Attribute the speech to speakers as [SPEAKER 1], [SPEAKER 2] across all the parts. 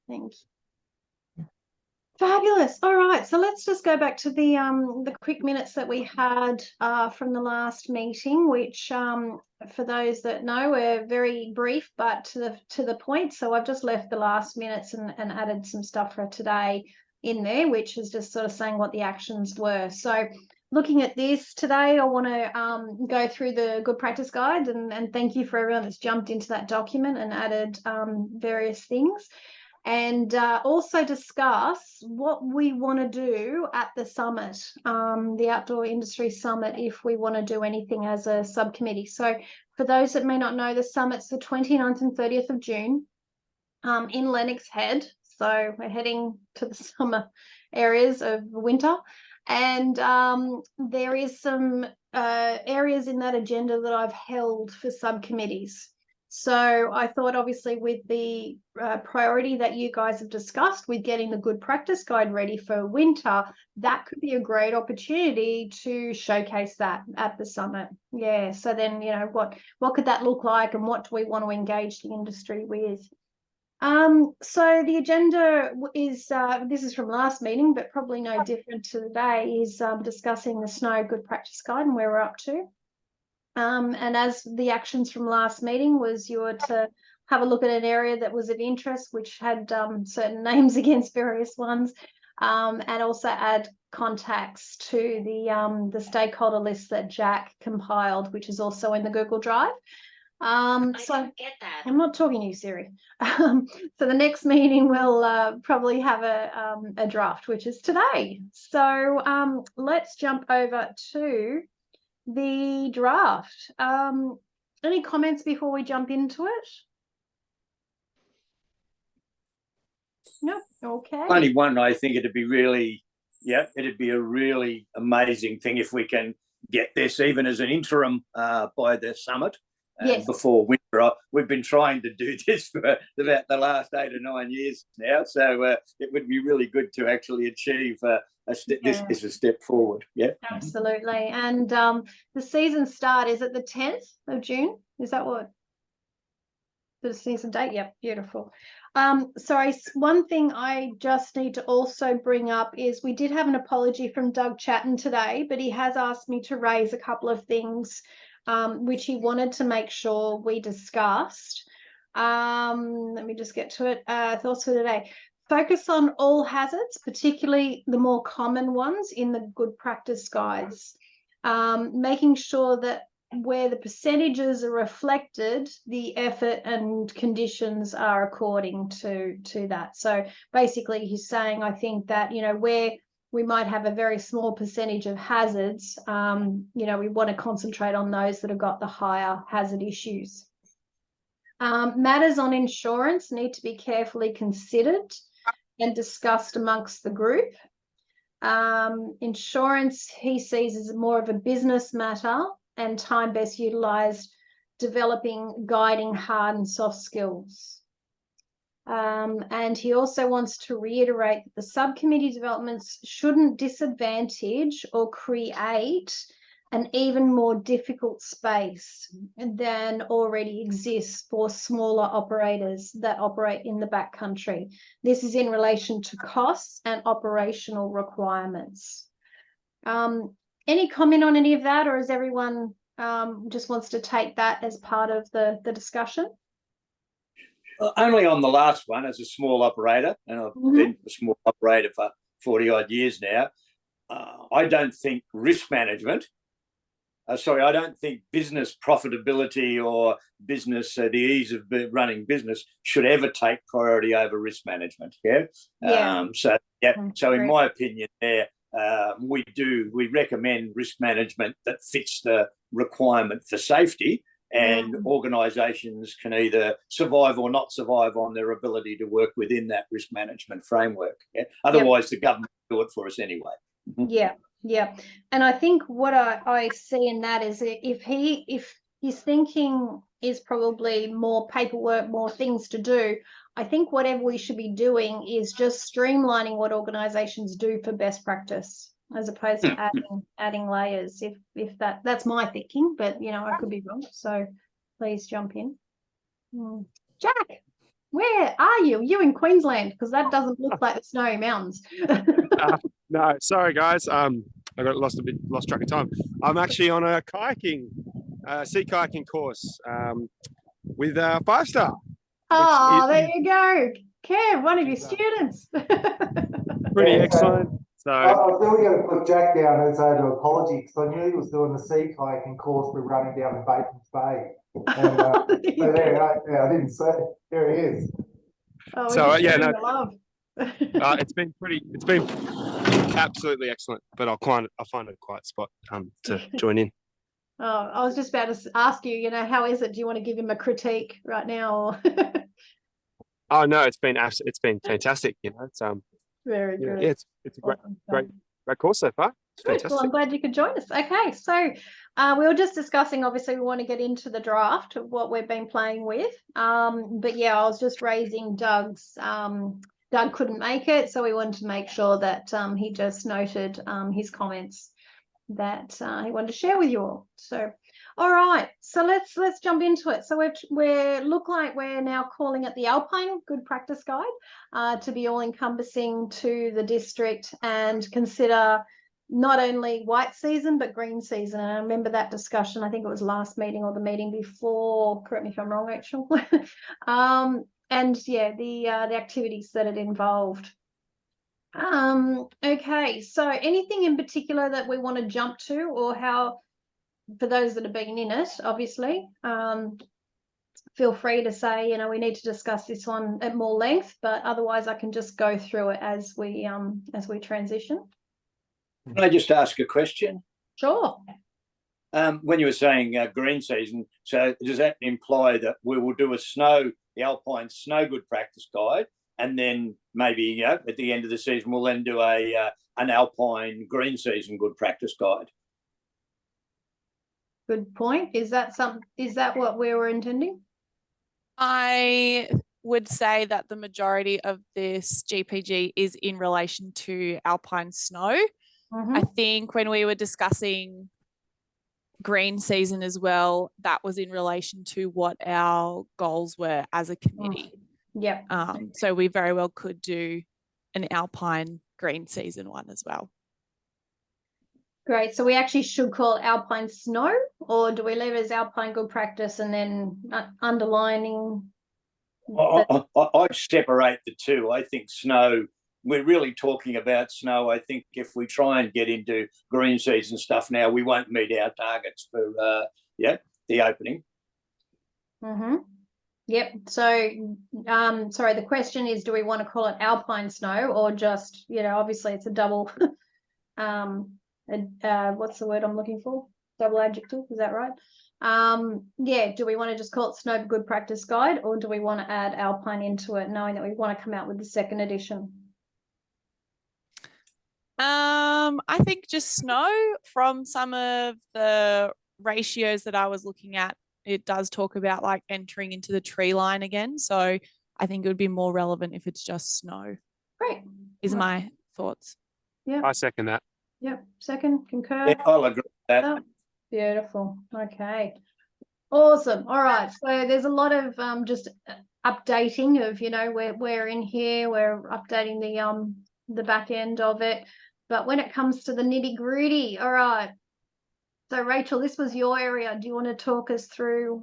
[SPEAKER 1] Thank you. Fabulous. All right, so let's just go back to the quick minutes that we had from the last meeting, which for those that know, were very brief but to the point. So I've just left the last minutes and added some stuff for today in there, which is just sort of saying what the actions were. So looking at this today, I want to go through the good practice guide and thank you for everyone that's jumped into that document and added various things. And also discuss what we want to do at the summit, the Outdoor Industry Summit, if we want to do anything as a subcommittee. So for those that may not know, the summit's the 29th and 30th of June in Lennox Head. So we're heading to the summer areas of winter. And there is some areas in that agenda that I've held for subcommittees. So I thought, obviously, with the priority that you guys have discussed with getting the good practice guide ready for winter, that could be a great opportunity to showcase that at the summit. Yeah, so then, you know, what could that look like and what do we want to engage the industry with? So the agenda is, this is from last meeting, but probably no different to today, is discussing the Snow Good Practice Guide and where we're up to. And as the actions from last meeting was, you were to have a look at an area that was of interest, which had certain names against various ones, and also add contacts to the stakeholder list that Jack compiled, which is also in the Google Drive.
[SPEAKER 2] I
[SPEAKER 1] So
[SPEAKER 2] don't get that.
[SPEAKER 1] I'm not talking to you, Siri. So the next meeting we'll probably have a draft, which is today. So let's jump over to the draft. Any comments before we jump into it? No. Okay.
[SPEAKER 3] Only one. I think it'd be really, it'd be a really amazing thing if we can get this even as an interim by the summit.
[SPEAKER 1] Yes.
[SPEAKER 3] Before winter. We've been trying to do this for about the last 8 or 9 years now, so it would be really good to actually achieve this is a step forward. Yeah,
[SPEAKER 1] absolutely. And the season start is at the 10th of June. Is that what the season date? Yep, beautiful. Sorry, one thing I just need to also bring up is we did have an apology from Doug Chatton today, but he has asked me to raise a couple of things which he wanted to make sure we discussed. Let me just get to it. Thoughts for today. Focus on all hazards, particularly the more common ones in the good practice guides. Making sure that where the percentages are reflected, the effort and conditions are according to that. So basically he's saying, I think that, you know, where we might have a very small percentage of hazards, you know, we want to concentrate on those that have got the higher hazard issues. Matters on insurance need to be carefully considered and discussed amongst the group. Insurance he sees as more of a business matter and time best utilised developing, guiding hard and soft skills. And he also wants to reiterate that the subcommittee developments shouldn't disadvantage or create an even more difficult space than already exists for smaller operators that operate in the backcountry. This is in relation to costs and operational requirements. Any comment on any of that, or is everyone just wants to take that as part of the discussion?
[SPEAKER 3] Only on the last one, as a small operator, and I've been a small operator for 40 odd years now. I don't think risk management, I don't think business profitability or business, the ease of running business should ever take priority over risk management. So in my opinion there, we recommend risk management that fits the requirement for safety, and organisations can either survive or not survive on their ability to work within that risk management framework. Otherwise, the government will do it for us anyway.
[SPEAKER 1] Yeah. And I think what I see in that is if his thinking is probably more paperwork, more things to do, I think whatever we should be doing is just streamlining what organisations do for best practice, as opposed to adding layers. If that's my thinking, but you know, I could be wrong. So please jump in. Jack. Where are you? You in Queensland? Because that doesn't look like the snowy mountains.
[SPEAKER 2] No, sorry guys. I got lost track of time. I'm actually on a sea kayaking course with Five Star.
[SPEAKER 1] Oh, there you go. Kev, one of your
[SPEAKER 2] Is,
[SPEAKER 1] students.
[SPEAKER 2] pretty
[SPEAKER 4] Yeah,
[SPEAKER 2] excellent. So
[SPEAKER 4] I was really going to put Jack down as an apology because I knew he was doing the sea kayaking course for running down in Batemans Bay. And so there, I didn't say. There he is.
[SPEAKER 1] Oh, we
[SPEAKER 2] So,
[SPEAKER 1] just
[SPEAKER 2] yeah,
[SPEAKER 1] showed
[SPEAKER 2] no.
[SPEAKER 1] him the love.
[SPEAKER 2] it's been absolutely excellent. But I'll find a quiet spot to join in.
[SPEAKER 1] Oh, I was just about to ask you, how is it? Do you want to give him a critique right now? Or
[SPEAKER 2] Oh no, it's been fantastic. It's
[SPEAKER 1] very
[SPEAKER 2] yeah,
[SPEAKER 1] good.
[SPEAKER 2] it's a great course so far. It's
[SPEAKER 1] Good.
[SPEAKER 2] fantastic.
[SPEAKER 1] Well, I'm glad you could join us. Okay, so we were just discussing, obviously, we want to get into the draft of what we've been playing with. But yeah, I was just raising Doug's. Doug couldn't make it, so we wanted to make sure that he just noted his comments that he wanted to share with you all. So, all right, so let's jump into it. So we look like we're now calling it the Alpine Good Practice Guide to be all encompassing to the district and consider not only white season but green season. And I remember that discussion. I think it was last meeting or the meeting before. Correct me if I'm wrong, Rachel. And yeah, the activities that it involved. Okay, so anything in particular that we want to jump to, or how, for those that have been in it, obviously, feel free to say, we need to discuss this one at more length, but otherwise I can just go through it as we transition.
[SPEAKER 3] Can I just ask a question?
[SPEAKER 1] Sure.
[SPEAKER 3] When you were saying green season, so does that imply that we will do the Alpine Snow Good Practice Guide, and then maybe at the end of the season we'll then do an Alpine Green Season Good Practice Guide?
[SPEAKER 1] Good point. Is that what we were intending?
[SPEAKER 5] I would say that the majority of this GPG is in relation to Alpine snow.
[SPEAKER 1] Mm-hmm.
[SPEAKER 5] I think when we were discussing green season as well, that was in relation to what our goals were as a committee.
[SPEAKER 1] Yeah.
[SPEAKER 5] So we very well could do an Alpine green season one as well.
[SPEAKER 1] Great. So we actually should call it Alpine Snow, or do we leave it as Alpine Good Practice and then underlining?
[SPEAKER 3] I'd separate the two. I think snow, we're really talking about snow. I think if we try and get into green season stuff now, we won't meet our targets for the opening.
[SPEAKER 1] Mm-hmm. Yep. So, sorry, the question is, do we want to call it Alpine Snow, or just, obviously it's a double, what's the word I'm looking for? Double adjective, is that right? Yeah, do we want to just call it Snow Good Practice Guide, or do we want to add Alpine into it, knowing that we want to come out with the second edition?
[SPEAKER 5] I think just snow. From some of the ratios that I was looking at, it does talk about like entering into the tree line again. So I think it would be more relevant if it's just snow.
[SPEAKER 1] Great.
[SPEAKER 5] Is my thoughts.
[SPEAKER 1] Yeah.
[SPEAKER 2] I second that.
[SPEAKER 1] Yep. Second, concur.
[SPEAKER 3] Yeah, I'll agree with that.
[SPEAKER 1] Oh, beautiful. Okay. Awesome. All right. So there's a lot of just updating of, we're in here, we're updating the back end of it. But when it comes to the nitty-gritty, all right. So Rachel, this was your area. Do you want to talk us through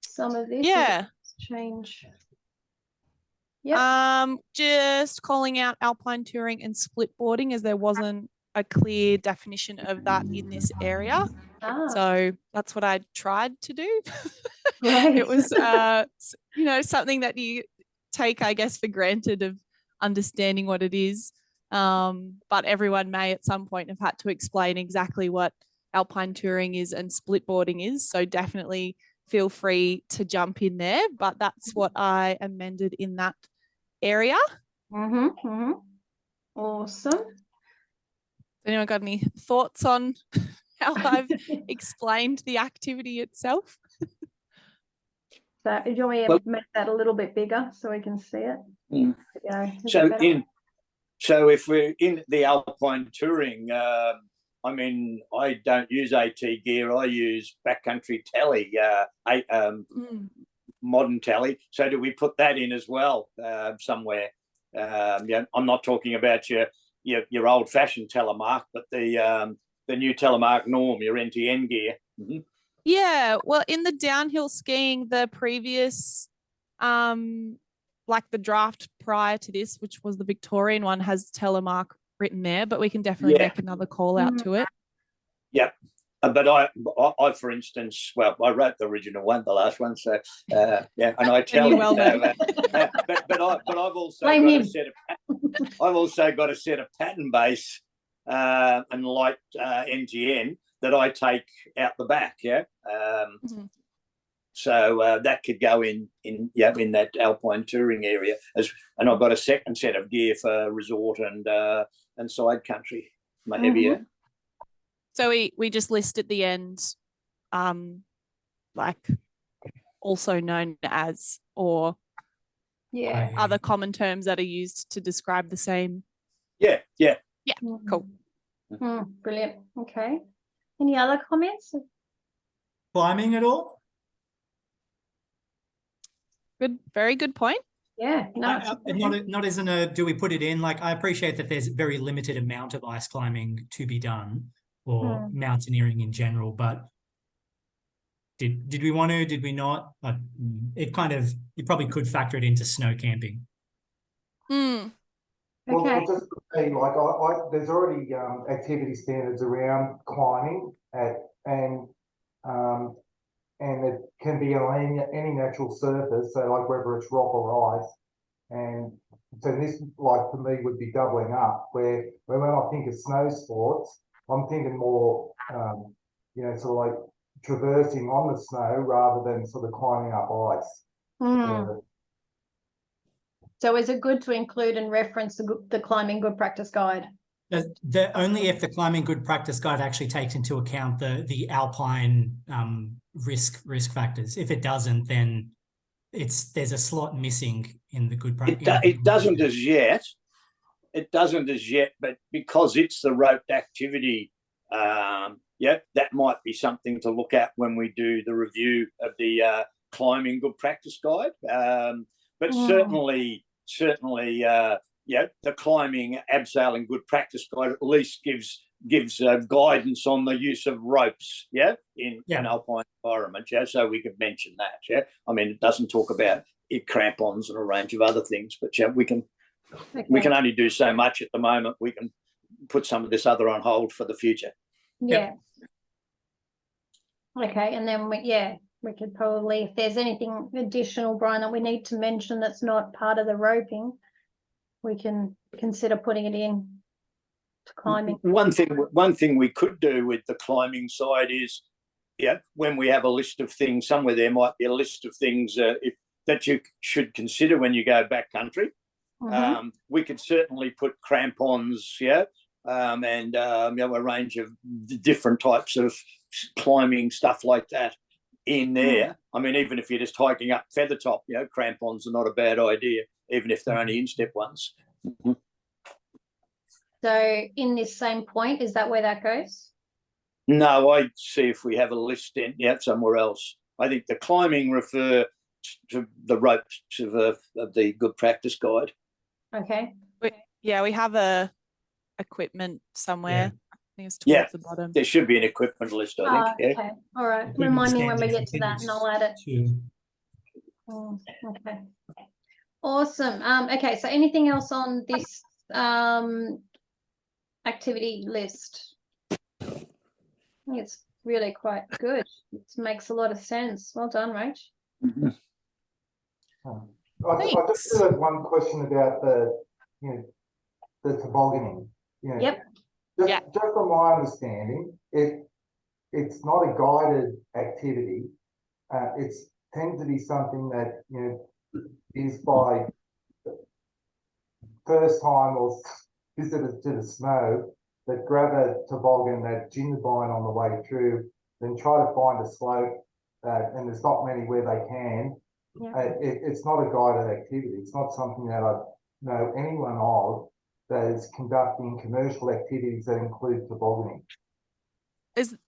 [SPEAKER 1] some of this?
[SPEAKER 5] Yeah.
[SPEAKER 1] Change. Yeah.
[SPEAKER 5] Just calling out alpine touring and split boarding, as there wasn't a clear definition of that in this area. So that's what I tried to do.
[SPEAKER 1] Right.
[SPEAKER 5] It was something that you take, I guess, for granted, of understanding what it is. But everyone may at some point have had to explain exactly what alpine touring is and split boarding is. So definitely feel free to jump in there. But that's what I amended in that area.
[SPEAKER 1] Mm-hmm, mm-hmm. Awesome.
[SPEAKER 5] Anyone got any thoughts on how I've explained the activity itself?
[SPEAKER 1] So do you want me to make that a little bit bigger so we can see it?
[SPEAKER 3] Mm.
[SPEAKER 1] Yeah.
[SPEAKER 3] So if we're in the alpine touring, I don't use AT gear. I use backcountry tally. modern tally. So do we put that in as well somewhere? Yeah, I'm not talking about your old-fashioned telemark, but the new telemark norm, your NTN gear. Mm-hmm.
[SPEAKER 5] Yeah, well, in the downhill skiing, the previous, like the draft prior to this, which was the Victorian one, has telemark written there, but we can definitely make another call out to it.
[SPEAKER 3] Yep. But I, for instance, well, I wrote the original one, the last one. So, yeah, and I tell
[SPEAKER 5] you well know.
[SPEAKER 3] but I've also got a set of, I've also got a set of pattern base and light NTN that I take out the back. Yeah. So that could go in that alpine touring area, and I've got a second set of gear for resort and side country, my heavier.
[SPEAKER 5] So we just list at the end, like also known as, or other common terms that are used to describe the same.
[SPEAKER 3] Yeah.
[SPEAKER 5] Cool.
[SPEAKER 1] Brilliant. Okay. Any other comments?
[SPEAKER 6] Climbing at all?
[SPEAKER 5] Good, very good point.
[SPEAKER 1] Yeah, no,
[SPEAKER 6] Not as in a, do we put it in? Like, I appreciate that there's a very limited amount of ice climbing to be done, or mountaineering in general, but did we want to, did we not? It kind of, you probably could factor it into snow camping.
[SPEAKER 1] Okay.
[SPEAKER 4] Well, just to say, like, there's already activity standards around climbing and it can be on any natural surface, so like whether it's rock or ice. And so this, like, for me, would be doubling up, where when I think of snow sports, I'm thinking more, sort of like traversing on the snow rather than sort of climbing up ice.
[SPEAKER 1] So is it good to include and reference the Climbing Good Practice Guide?
[SPEAKER 6] Only if the Climbing Good Practice Guide actually takes into account the alpine risk factors. If it doesn't, then there's a slot missing in the good practice.
[SPEAKER 3] It doesn't as yet. It doesn't as yet, but because it's the roped activity, that might be something to look at when we do the review of the Climbing Good Practice Guide. But certainly, the Climbing Abseiling Good Practice Guide at least gives guidance on the use of ropes, in an alpine environment, so we could mention that, I mean, it doesn't talk about crampons and a range of other things, but we can only do so much at the moment. We can put some of this other on hold for the future.
[SPEAKER 1] Yeah. Okay, and then we could probably, if there's anything additional, Brian, that we need to mention that's not part of the roping, we can consider putting it in to climbing.
[SPEAKER 3] One thing we could do with the climbing side is, when we have a list of things, somewhere there might be a list of things that you should consider when you go backcountry. We could certainly put crampons, and a range of different types of climbing stuff like that in there. I mean, even if you're just hiking up Feathertop, crampons are not a bad idea, even if they're only instep ones.
[SPEAKER 1] So in this same point, is that where that goes?
[SPEAKER 3] No, I'd see if we have a list in somewhere else. I think the climbing refer to the ropes of the Good Practice Guide.
[SPEAKER 1] Okay.
[SPEAKER 5] We have a equipment somewhere. I think it's towards the bottom.
[SPEAKER 3] There should be an equipment list, I think.
[SPEAKER 1] Okay. All right. Remind me when we get to that and I'll add it. Okay. Awesome. Okay, so anything else on this activity list? I think it's really quite good. It makes a lot of sense. Well done, Rach.
[SPEAKER 4] I just had one question about the tobogganing. Just from my understanding, it's not a guided activity. It tends to be something that is by first time or visitors to the snow that grab a toboggan, that gingerbine on the way through, then try to find a slope, and there's not many where they can. It's not a guided activity. It's not something that I know anyone of that is conducting commercial activities that include tobogganing.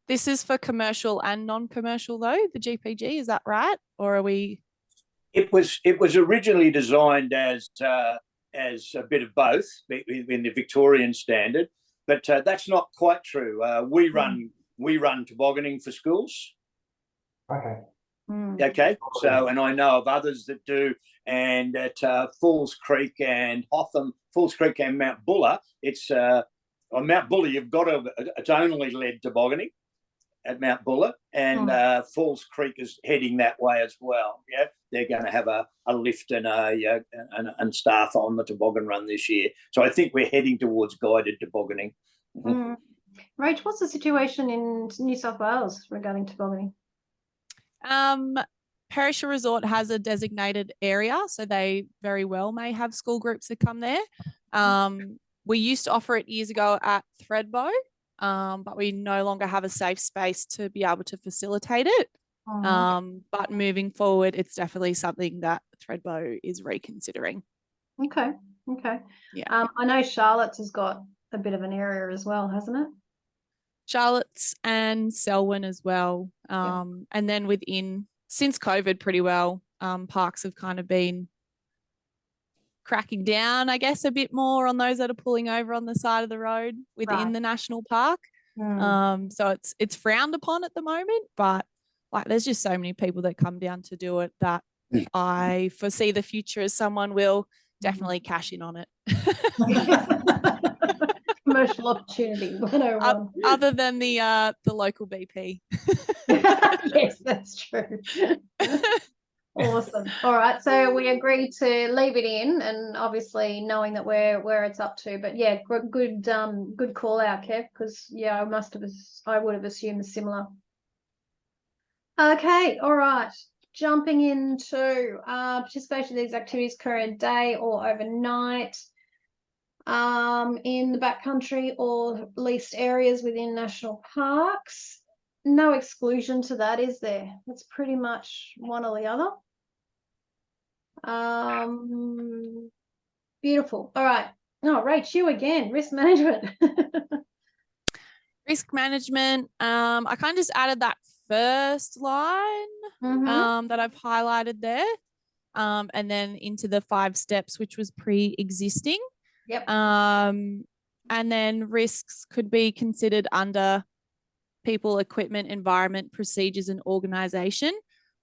[SPEAKER 5] This is for commercial and non-commercial though, the GPG, is that right? Or are we?
[SPEAKER 3] It was originally designed as a bit of both in the Victorian standard, but that's not quite true. We run tobogganing for schools.
[SPEAKER 4] Okay.
[SPEAKER 3] Okay, so and I know of others that do, and at Falls Creek and Hotham, Falls Creek and Mount Buller, it's on Mount Buller it's only lead tobogganing at Mount Buller, and Falls Creek is heading that way as well. Yeah, they're going to have a lift and and staff on the toboggan run this year. So I think we're heading towards guided tobogganing.
[SPEAKER 1] Rach, what's the situation in New South Wales regarding tobogganing?
[SPEAKER 5] Perisher Resort has a designated area, so they very well may have school groups that come there. We used to offer it years ago at Thredbo, but we no longer have a safe space to be able to facilitate it. But moving forward, it's definitely something that Thredbo is reconsidering.
[SPEAKER 1] Okay.
[SPEAKER 5] Yeah.
[SPEAKER 1] I know Charlotte's has got a bit of an area as well, hasn't it?
[SPEAKER 5] Charlotte's and Selwyn as well. And then since COVID pretty well, parks have kind of been cracking down, I guess, a bit more on those that are pulling over on the side of the road within the national park. So it's frowned upon at the moment, but like there's just so many people that come down to do it that I foresee the future as someone will definitely cash in on it.
[SPEAKER 1] Commercial opportunity 101.
[SPEAKER 5] Other than the local BP.
[SPEAKER 1] Yes, that's true. Awesome. All right, so we agreed to leave it in, and obviously knowing that where it's up to. But yeah, good call out, Kev, because yeah, I would have assumed similar. Okay, all right. Jumping into participation in these activities current day or overnight. In the backcountry or leased areas within national parks. No exclusion to that, is there? It's pretty much one or the other. Beautiful. All right. No, Rach, you again. Risk management.
[SPEAKER 5] Risk management. I kind of just added that first line that I've highlighted there, and then into the 5 steps, which was pre-existing.
[SPEAKER 1] Yep.
[SPEAKER 5] And then risks could be considered under people, equipment, environment, procedures, and organization.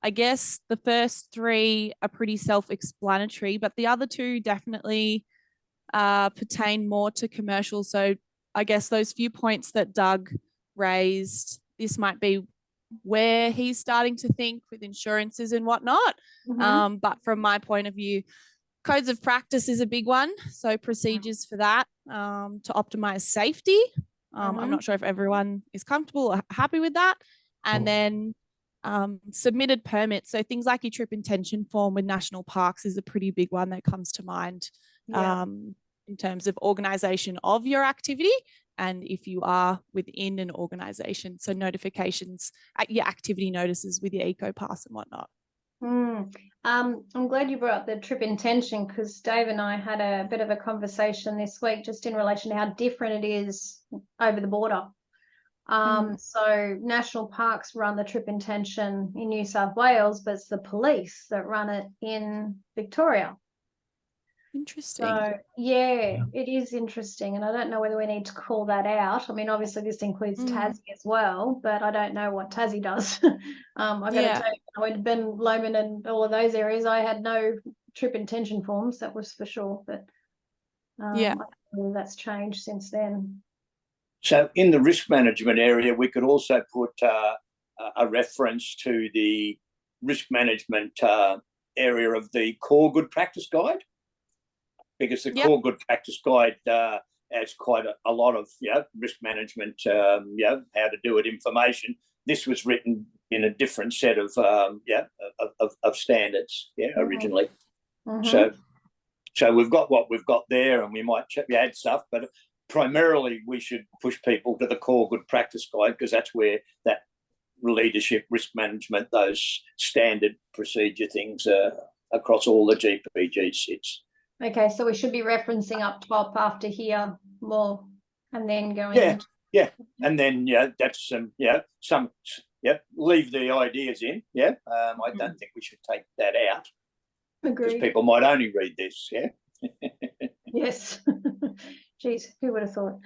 [SPEAKER 5] I guess the first 3 are pretty self-explanatory, but the other 2 definitely pertain more to commercial. So I guess those few points that Doug raised, this might be where he's starting to think with insurances and whatnot. But from my point of view, codes of practice is a big one. So procedures for that to optimize safety. I'm not sure if everyone is comfortable or happy with that. And then submitted permits. So things like your trip intention form with national parks is a pretty big one that comes to mind in terms of organization of your activity. And if you are within an organization, so notifications, your activity notices with your EcoPass and whatnot.
[SPEAKER 1] I'm glad you brought up the trip intention, because Dave and I had a bit of a conversation this week just in relation to how different it is over the border. So national parks run the trip intention in New South Wales, but it's the police that run it in Victoria.
[SPEAKER 5] Interesting.
[SPEAKER 1] So yeah, it is interesting, and I don't know whether we need to call that out. I mean, obviously this includes Tassie as well, but I don't know what Tassie does. I got to tell you, I went to Ben Lomond and all of those areas. I had no trip intention forms, that was for sure. But I don't know whether that's changed since then.
[SPEAKER 3] So in the risk management area, we could also put a reference to the risk management area of the Core Good Practice Guide, because the Core Good Practice Guide has quite a lot of risk management, how to do it information. This was written in a different set of standards, originally. So we've got what we've got there, and we might add stuff, but primarily we should push people to the Core Good Practice Guide, because that's where that leadership, risk management, those standard procedure things across all the GPG sits.
[SPEAKER 1] Okay, so we should be referencing up top after here more, and then going.
[SPEAKER 3] And then that's some leave the ideas in. I don't think we should take that out. because
[SPEAKER 1] Agreed.
[SPEAKER 3] people might only read this. Yeah.
[SPEAKER 1] Yes. Geez, who would have thought?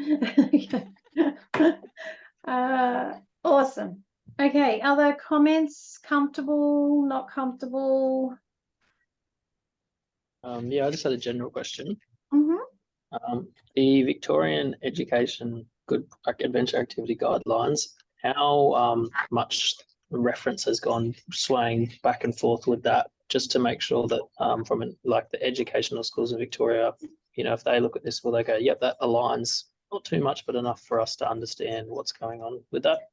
[SPEAKER 1] Awesome. Okay, other comments? Comfortable, not comfortable?
[SPEAKER 7] Yeah, I just had a general question.
[SPEAKER 1] Mhm.
[SPEAKER 7] The Victorian Education Good Adventure Activity Guidelines, how much reference has gone swaying back and forth with that, just to make sure that like the educational schools in Victoria, if they look at this, will they go, yep, that aligns, not too much, but enough for us to understand what's going on with that?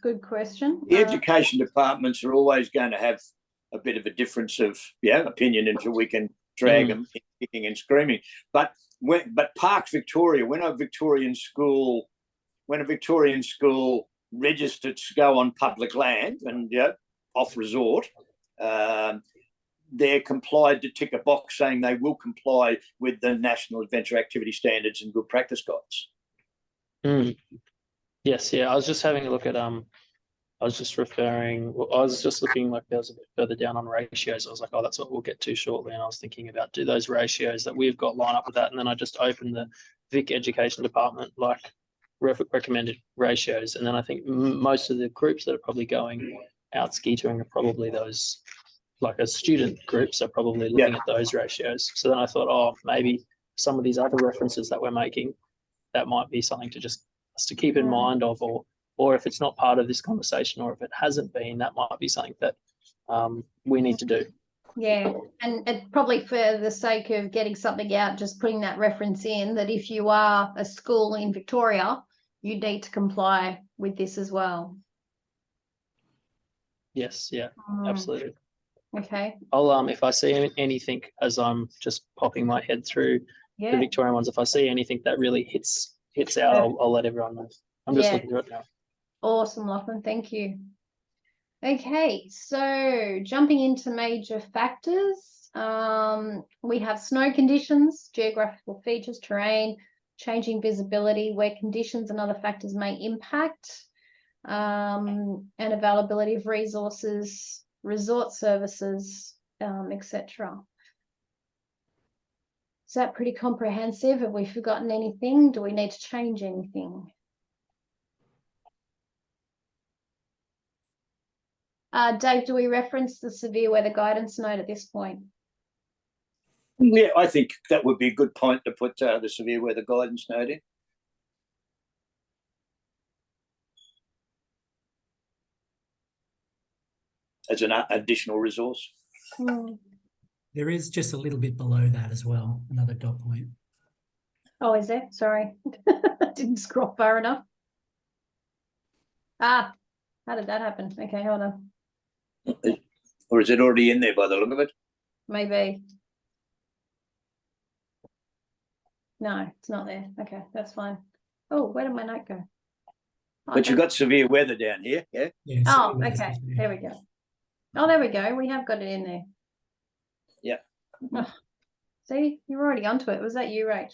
[SPEAKER 1] Good question.
[SPEAKER 3] The education departments are always going to have a bit of a difference of opinion until we can drag them kicking and screaming. But Parks Victoria, when a Victorian school registered to go on public land and off resort, they're complied to tick a box saying they will comply with the National Adventure Activity Standards and Good Practice Guides.
[SPEAKER 7] Yes, yeah. I was just having a look at I was just looking like there was a bit further down on ratios. I was like, oh, that's what we'll get to shortly. And I was thinking about, do those ratios that we've got line up with that? And then I just opened the Vic Education Department, like recommended ratios. And then I think most of the groups that are probably going out ski touring are probably those, like as student groups are probably looking at those ratios. So then I thought, oh, maybe some of these other references that we're making, that might be something to keep in mind of, or if it's not part of this conversation, or if it hasn't been, that might be something that we need to do.
[SPEAKER 1] Yeah, and probably for the sake of getting something out, just putting that reference in, that if you are a school in Victoria, you need to comply with this as well.
[SPEAKER 7] Yes, yeah, absolutely.
[SPEAKER 1] Okay.
[SPEAKER 7] I'll if I see anything as I'm just popping my head through the Victorian ones, if I see anything that really hits out, I'll let everyone know. I'm just looking through it now.
[SPEAKER 1] Awesome, Lachlan. Thank you. Okay, so jumping into major factors, we have snow conditions, geographical features, terrain, changing visibility, where conditions and other factors may impact, and availability of resources, resort services, etc. Is that pretty comprehensive? Have we forgotten anything? Do we need to change anything? Dave, do we reference the severe weather guidance note at this point?
[SPEAKER 3] Yeah, I think that would be a good point to put the severe weather guidance note in. As an additional resource.
[SPEAKER 6] There is just a little bit below that as well, another dot point.
[SPEAKER 1] Oh, is there? Sorry. Didn't scroll far enough. How did that happen? Okay, hold on.
[SPEAKER 3] Or is it already in there by the look of it?
[SPEAKER 1] Maybe. No, it's not there. Okay, that's fine. Oh, where did my note go?
[SPEAKER 3] But you've got severe weather down here, yeah?
[SPEAKER 6] Yeah,
[SPEAKER 1] Oh, okay. There we go. Oh, there we go. We have got it in there.
[SPEAKER 3] Yeah.
[SPEAKER 1] Oh, see, you're already onto it. Was that you, Rach?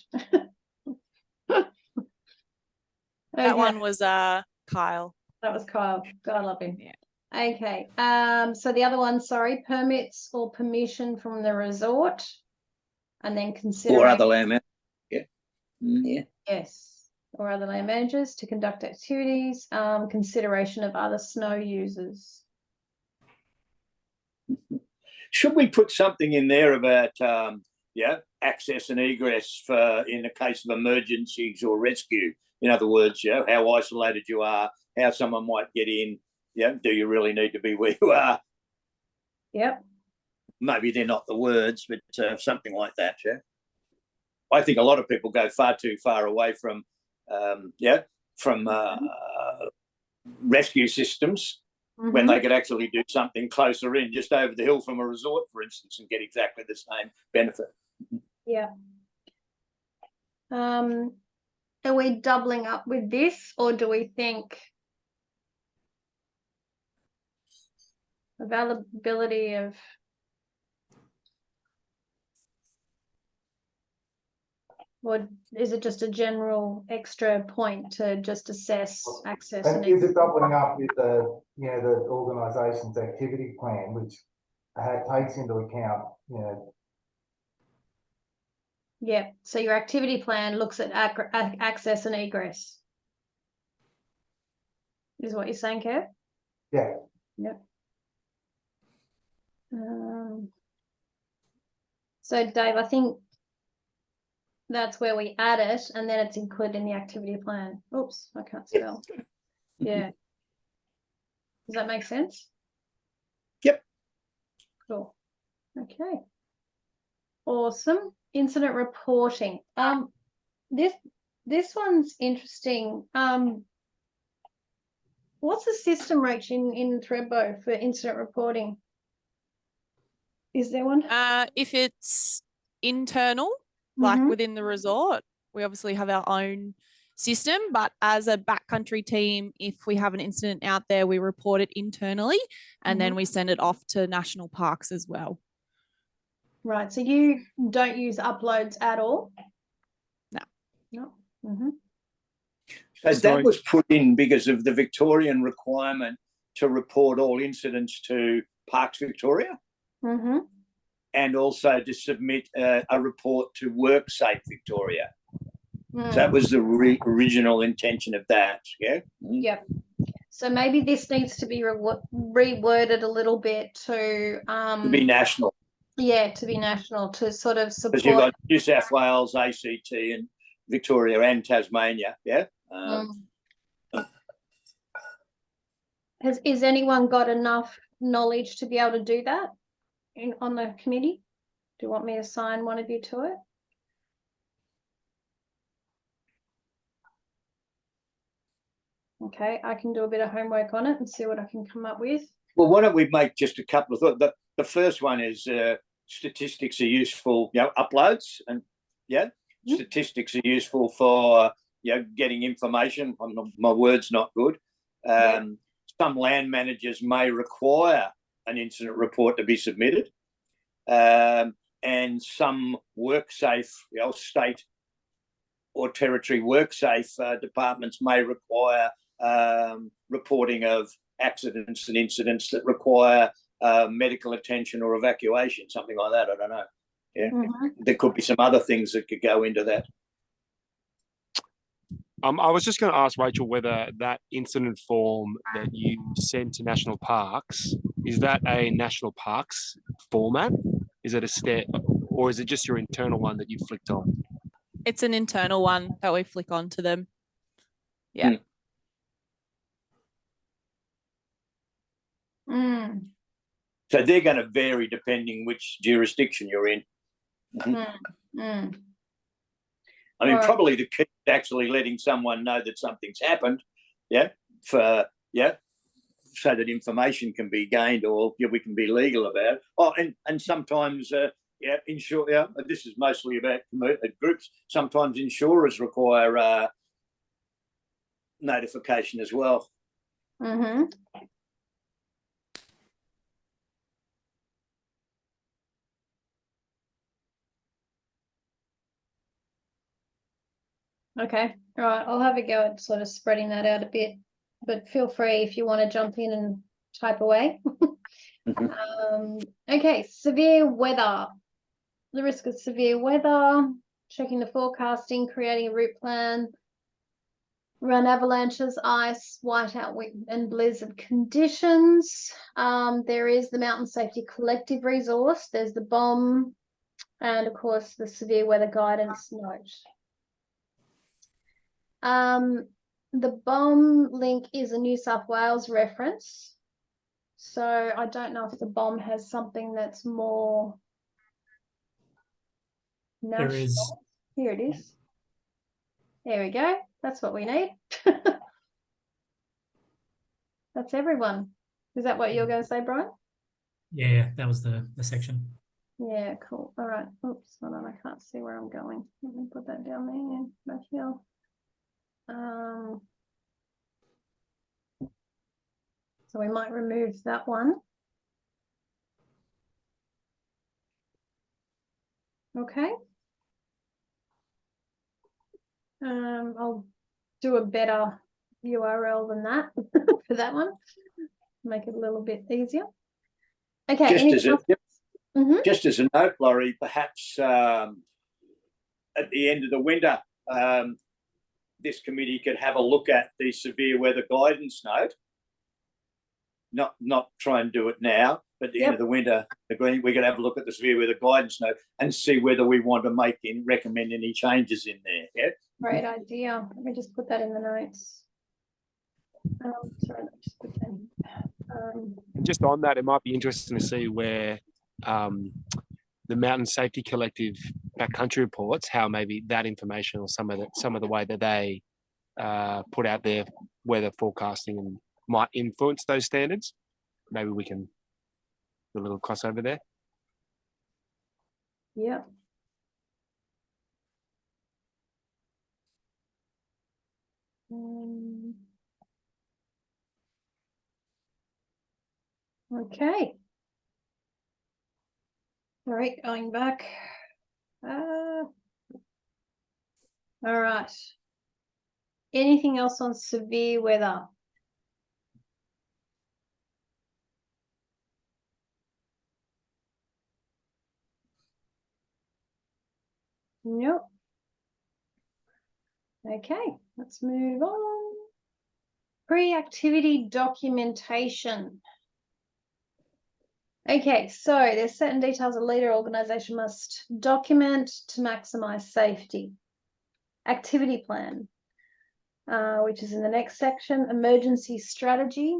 [SPEAKER 5] That one was Kyle.
[SPEAKER 1] That was Kyle. God, I love him.
[SPEAKER 5] Yeah.
[SPEAKER 1] Okay. So the other one, sorry, permits or permission from the resort, and then consider
[SPEAKER 3] or other land managers. Yeah. Yeah.
[SPEAKER 1] Yes, or other land managers to conduct activities. Consideration of other snow users.
[SPEAKER 3] Should we put something in there about access and egress for in the case of emergencies or rescue? In other words, how isolated you are, how someone might get in. Do you really need to be where you are?
[SPEAKER 1] Yep.
[SPEAKER 3] Maybe they're not the words, but something like that. Yeah. I think a lot of people go far too far away from rescue systems when they could actually do something closer in, just over the hill from a resort, for instance, and get exactly the same benefit.
[SPEAKER 1] Yeah. Are we doubling up with this, or do we think availability of or is it just a general extra point to just assess access?
[SPEAKER 4] And is it doubling up with the the organisation's activity plan, which takes into account, you know,
[SPEAKER 1] Yeah. So your activity plan looks at access and egress. Is what you're saying, Kev?
[SPEAKER 4] yeah,
[SPEAKER 1] Yep. So Dave, I think that's where we add it, and then it's included in the activity plan. Oops, I can't spell. Yeah. Does that make sense?
[SPEAKER 3] Yep.
[SPEAKER 1] Cool. Okay. Awesome. Incident reporting. This one's interesting. What's the system reach in Thredbo for incident reporting? Is there one?
[SPEAKER 5] If it's internal, like
[SPEAKER 1] Mhm.
[SPEAKER 5] within the resort, we obviously have our own system, but as a backcountry team, if we have an incident out there, we report it internally and then we send it off to national parks as well.
[SPEAKER 1] Right. So you don't use uploads at all?
[SPEAKER 5] No.
[SPEAKER 1] No. Mm-hmm.
[SPEAKER 3] So
[SPEAKER 2] So-
[SPEAKER 3] that was put in because of the Victorian requirement to report all incidents to Parks Victoria
[SPEAKER 1] Mm-hmm.
[SPEAKER 3] and also to submit a report to WorkSafe Victoria. So that was the original intention of that. Yeah.
[SPEAKER 1] Yep. So maybe this needs to be reworded a little bit to
[SPEAKER 3] To be national.
[SPEAKER 1] yeah, to be national, to sort of
[SPEAKER 3] Because you've
[SPEAKER 1] support.
[SPEAKER 3] got New South Wales, ACT, and Victoria and Tasmania. Yeah.
[SPEAKER 1] Is anyone got enough knowledge to be able to do that on the committee? Do you want me to assign one of you to it? Okay, I can do a bit of homework on it and see what I can come up with.
[SPEAKER 3] Well, why don't we make just a couple of thoughts? The first one is statistics are useful, you know, uploads, and statistics are useful for, you know, getting information. My word's not good. Some land managers may require an incident report to be submitted, and some WorkSafe, you know, state or territory WorkSafe departments may require reporting of accidents and incidents that require medical attention or evacuation, something like that. I don't know. Yeah, there could be some other things that could go into that.
[SPEAKER 2] I was just going to ask Rachel whether that incident form that you send to national parks, is that a national parks format? Is it a step, or is it just your internal one that you flicked on?
[SPEAKER 5] It's an internal one that we flick on to them. Yeah.
[SPEAKER 3] So they're going to vary depending which jurisdiction you're in. I mean, probably the key is actually letting someone know that something's happened, so that information can be gained, or we can be legal about it. Oh, and sometimes, this is mostly about groups. Sometimes insurers require notification as well.
[SPEAKER 1] Okay, all right, I'll have a go at sort of spreading that out a bit, but feel free if you want to jump in and type away. Okay, severe weather. The risk of severe weather, checking the forecasting, creating a route plan around avalanches, ice, whiteout, and blizzard conditions. There is the Mountain Safety Collective resource. There's the BOM, and of course the severe weather guidance note. The BOM link is a New South Wales reference. So I don't know if the BOM has something that's more national.
[SPEAKER 6] There is.
[SPEAKER 1] Here it is. There we go. That's what we need. That's everyone. Is that what you're going to say, Brian?
[SPEAKER 6] Yeah, that was the section.
[SPEAKER 1] Yeah, cool. All right. Oops, hold on. I can't see where I'm going. Let me put that down there. Back here. So we might remove that one. Okay. I'll do a better URL than that for that one. Make it a little bit easier. Okay.
[SPEAKER 3] Just
[SPEAKER 1] anything
[SPEAKER 3] as a
[SPEAKER 1] else? Mhm.
[SPEAKER 3] just as a note, Laurie, perhaps at the end of the winter, this committee could have a look at the severe weather guidance note. Not try and do it now, but at the end of the winter, we could have a look at the severe weather guidance note and see whether we want to recommend any changes in there. Yeah.
[SPEAKER 1] Great idea. Let me just put that in the notes. Sorry, let me just put that in.
[SPEAKER 2] And just on that, it might be interesting to see where the Mountain Safety Collective backcountry reports, how maybe that information or some of the way that they put out their weather forecasting and might influence those standards. Maybe we can do a little crossover there.
[SPEAKER 1] Yep. Okay. All right, going back. All right. Anything else on severe weather? Nope. Okay, let's move on. Pre-activity documentation. Okay, so there's certain details a leader organization must document to maximize safety. Activity plan, which is in the next section. Emergency strategy.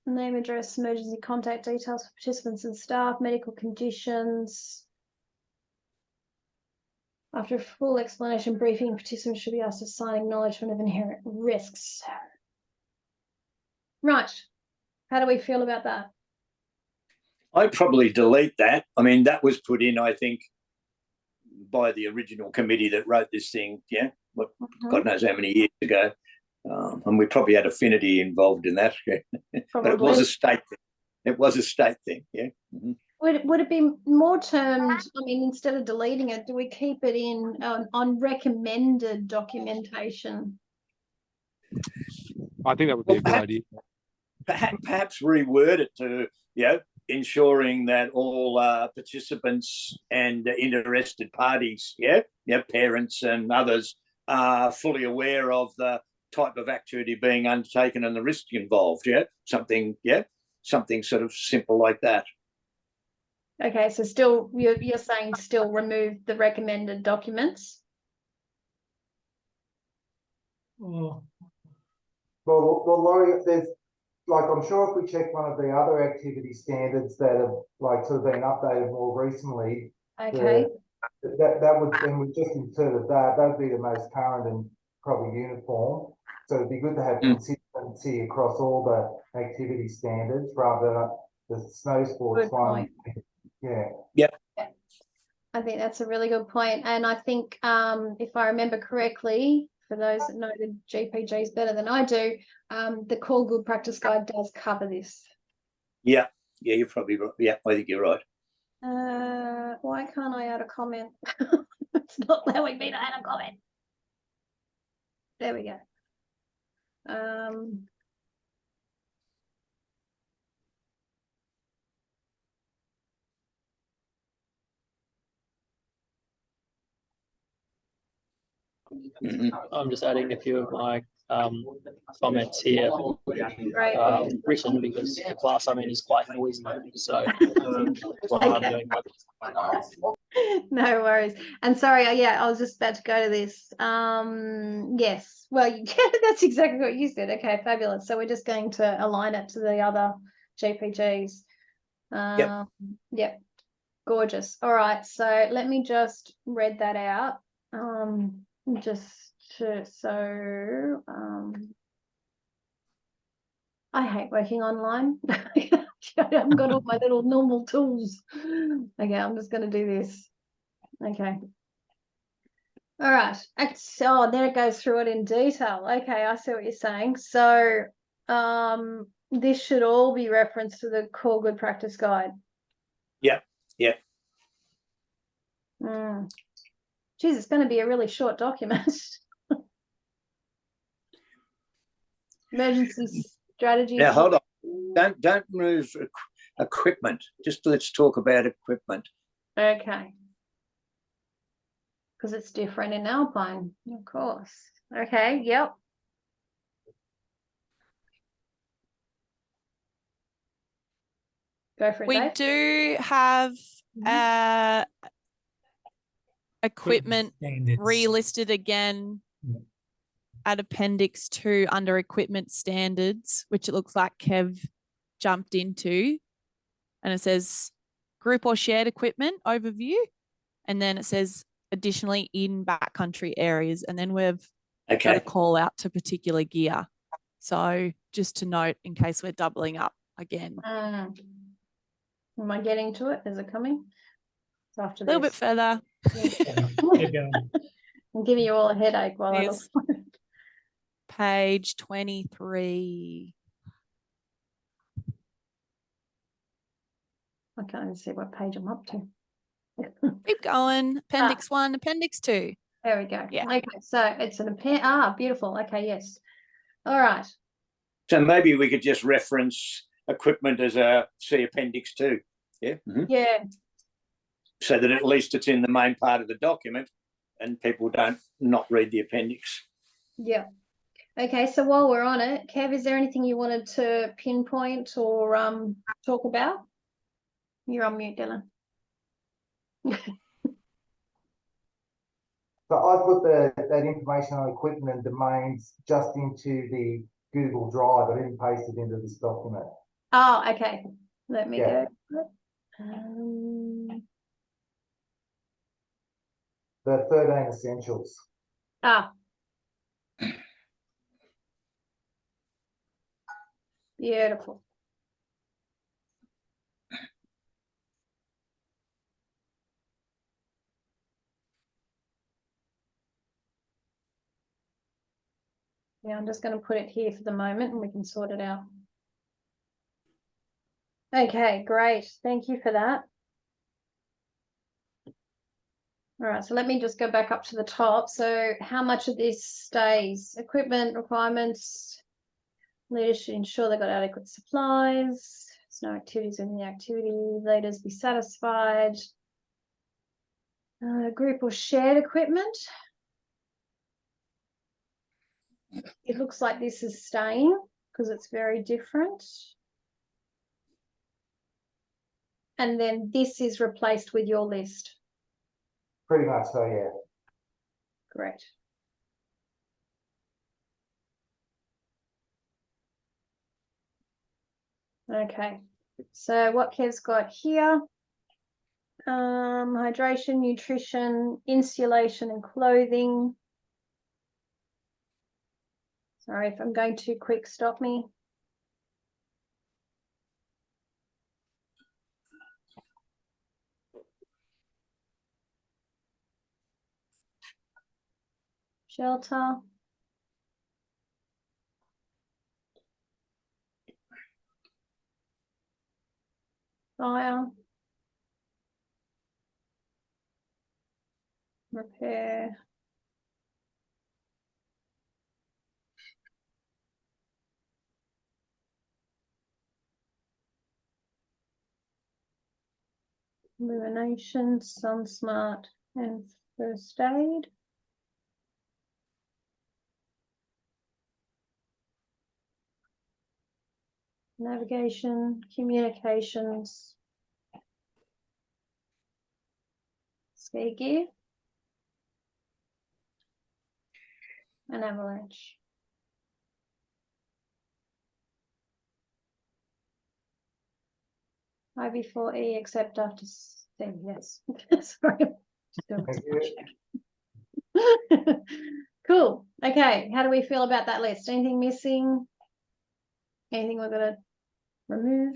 [SPEAKER 1] Name, address, emergency contact details for participants and staff, medical conditions. After a full explanation briefing, participants should be asked to sign acknowledgement of inherent risks. Right. How do we feel about that?
[SPEAKER 3] I'd probably delete that. I mean, that was put in, I think, by the original committee that wrote this thing. Yeah, God knows how many years ago. And we probably had Affinity involved in that. But it was a state thing. It was a state thing. Yeah.
[SPEAKER 1] Would it be more termed, I mean, instead of deleting it, do we keep it in on recommended documentation?
[SPEAKER 2] I think that would be a good idea.
[SPEAKER 3] Perhaps reword it to, ensuring that all participants and interested parties, parents and others, are fully aware of the type of activity being undertaken and the risk involved. Something sort of simple like that.
[SPEAKER 1] Okay, so still, you're saying still remove the recommended documents?
[SPEAKER 4] Well, Laurie, there's I'm sure if we check one of the other activity standards that have sort of been updated more recently,
[SPEAKER 1] okay,
[SPEAKER 4] that would, then we just inserted that would be the most current and probably uniform. So it'd be good to have consistency across all the activity standards rather than the snow sports one.
[SPEAKER 1] Yeah. I think that's a really good point. And I think if I remember correctly, for those that know the GPGs better than I do, the Core Good Practice Guide does cover this. Yeah,
[SPEAKER 3] you're probably right. Yeah, I think you're right.
[SPEAKER 1] Why can't I add a comment? It's not allowing me to add a comment. There we go.
[SPEAKER 7] I'm just adding a few of my comments here.
[SPEAKER 1] Right.
[SPEAKER 7] Written because the class I'm in is quite noisy, so what I'm doing.
[SPEAKER 1] No worries. And sorry, I was just about to go to this. Yes, well, that's exactly what you said. Okay, fabulous. So we're just going to align it to the other GPGs. Yep. Gorgeous. All right, so let me just read that out. I hate working online. I haven't got all my little normal tools. Okay, I'm just going to do this. Okay. All right. So then it goes through it in detail. Okay, I see what you're saying. So this should all be referenced to the Core Good Practice Guide.
[SPEAKER 3] Yeah.
[SPEAKER 1] Geez, it's going to be a really short document. Emergency strategy.
[SPEAKER 3] Now hold on. Don't move equipment. Just let's talk about equipment.
[SPEAKER 1] Okay. Because it's different in Alpine, of course. Okay, yep. Go for it,
[SPEAKER 5] We
[SPEAKER 1] Dave.
[SPEAKER 5] do have equipment
[SPEAKER 6] Standards.
[SPEAKER 5] relisted again
[SPEAKER 6] Yeah.
[SPEAKER 5] at Appendix 2 under equipment standards, which it looks like Kev jumped into. And it says group or shared equipment overview. And then it says additionally in backcountry areas. And then we've got
[SPEAKER 3] Okay.
[SPEAKER 5] a call out to particular gear. So just to note in case we're doubling up again.
[SPEAKER 1] Am I getting to it? Is it coming? It's after
[SPEAKER 5] A little bit
[SPEAKER 1] this.
[SPEAKER 5] further.
[SPEAKER 6] Keep going.
[SPEAKER 1] I'm giving you all a headache while I look.
[SPEAKER 5] Yes. Page 23.
[SPEAKER 1] I can't even see what page I'm up to.
[SPEAKER 5] Keep going. Appendix 1, Appendix 2.
[SPEAKER 1] There we go.
[SPEAKER 5] Yeah.
[SPEAKER 1] Okay, so it's an beautiful. Okay, yes. All right.
[SPEAKER 3] So maybe we could just reference equipment as a see Appendix 2. Yeah. Mhm.
[SPEAKER 1] Yeah.
[SPEAKER 3] So that at least it's in the main part of the document and people don't not read the appendix.
[SPEAKER 1] Yeah. Okay, so while we're on it, Kev, is there anything you wanted to pinpoint or talk about? You're on mute, Dylan.
[SPEAKER 4] So I put that information on equipment and domains just into the Google Drive. I didn't paste it into this document.
[SPEAKER 1] Oh, okay. Let me
[SPEAKER 4] Yeah.
[SPEAKER 1] go.
[SPEAKER 4] The 13 essentials.
[SPEAKER 1] Beautiful. Yeah, I'm just going to put it here for the moment and we can sort it out. Okay, great. Thank you for that. All right, so let me just go back up to the top. So how much of this stays? Equipment requirements. Leaders should ensure they've got adequate supplies. There's no activities within the activity. Leaders be satisfied. Group or shared equipment. It looks like this is staying because it's very different. And then this is replaced with your list.
[SPEAKER 4] Pretty much so, yeah.
[SPEAKER 1] Great. Okay, so what Kev's got here, hydration, nutrition, insulation and clothing. Sorry if I'm going too quick, stop me. Shelter. Fire. Repair. Illumination, Sun Smart, and first aid. Navigation, communications, ski gear, and avalanche. IV4E except after C, yes. Sorry.
[SPEAKER 4] Thank you.
[SPEAKER 1] Cool. Okay, how do we feel about that list? Anything missing? Anything we're gonna remove?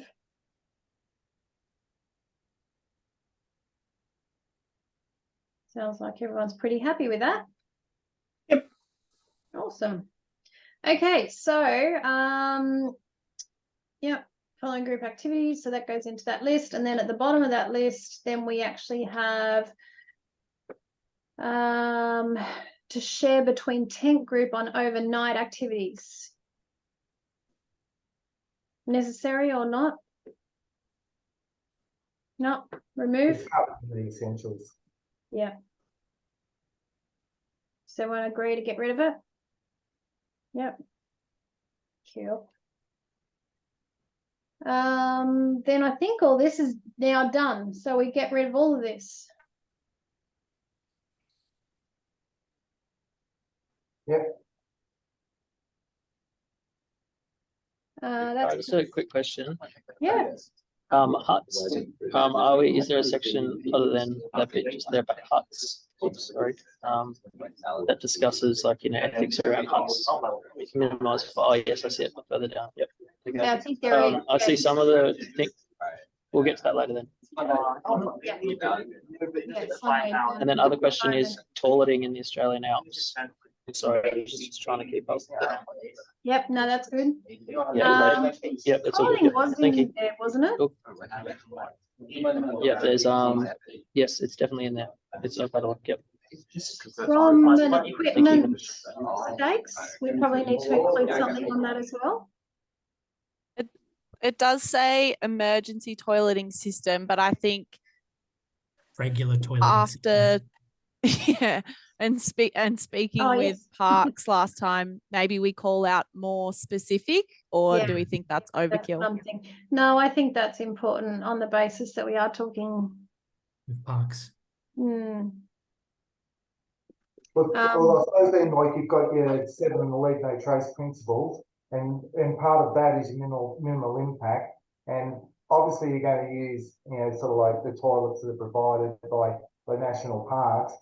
[SPEAKER 1] Sounds like everyone's pretty happy with that.
[SPEAKER 3] Yep.
[SPEAKER 1] Awesome. Okay, so yep, following group activities, so that goes into that list, and then at the bottom of that list, then we actually have to share between tent group on overnight activities. necessary or not? No, remove.
[SPEAKER 4] It's covered in the essentials.
[SPEAKER 1] Yeah. So everyone agree to get rid of it? Yep. Cool. Then I think all this is now done. So we get rid of all of this.
[SPEAKER 4] Yep.
[SPEAKER 1] That's
[SPEAKER 7] Just a quick question.
[SPEAKER 1] yeah.
[SPEAKER 7] Huts. Is there a section other than that bit just there about huts? Oops, sorry. That discusses ethics around huts. Minimize. Oh yes, I see it further down. Yep. Okay.
[SPEAKER 1] Yeah, I think there is.
[SPEAKER 7] I see some of the thing. We'll get to that later then.
[SPEAKER 1] Yeah. Yeah, somewhere
[SPEAKER 7] And then other question is toileting in the Australian Alps. Sorry, I was just trying to keep up.
[SPEAKER 1] Yep, no, that's good.
[SPEAKER 7] Yeah, yep, it's all
[SPEAKER 1] Polling
[SPEAKER 7] good.
[SPEAKER 1] was
[SPEAKER 7] Thank you.
[SPEAKER 1] in there, wasn't it?
[SPEAKER 7] Cool. Yeah, there's yes, it's definitely in there. It's by the look. Yep.
[SPEAKER 1] From an equipment stakes, we probably need to include something on that as well.
[SPEAKER 5] It does say emergency toileting system, but I think
[SPEAKER 6] Regular toilet.
[SPEAKER 5] after yeah, and speaking
[SPEAKER 1] Oh,
[SPEAKER 5] with
[SPEAKER 1] yes.
[SPEAKER 5] Parks last time, maybe we call out more specific, or
[SPEAKER 1] Yeah.
[SPEAKER 5] do we think that's
[SPEAKER 1] That's
[SPEAKER 5] overkill?
[SPEAKER 1] something. No, I think that's important on the basis that we are talking.
[SPEAKER 6] with Parks.
[SPEAKER 4] Well, I suppose then, like, you've got your 7 and the leave no trace principles, and part of that is minimal impact. And obviously, you're going to use, sort of like the toilets that are provided by national parks.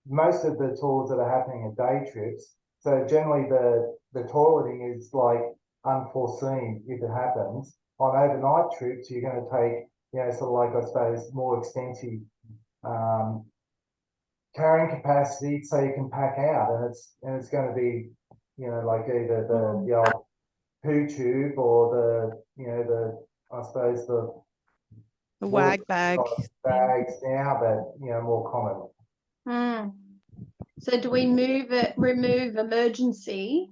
[SPEAKER 4] Most of the tours that are happening are day trips, so generally the toileting is like unforeseen if it happens. On overnight trips, you're going to take, sort of like, I suppose, more extensive carrying capacity so you can pack out, and it's going to be, like either the old poo tube or the I suppose the
[SPEAKER 5] wag bag.
[SPEAKER 4] bags now that more common.
[SPEAKER 1] So do we remove emergency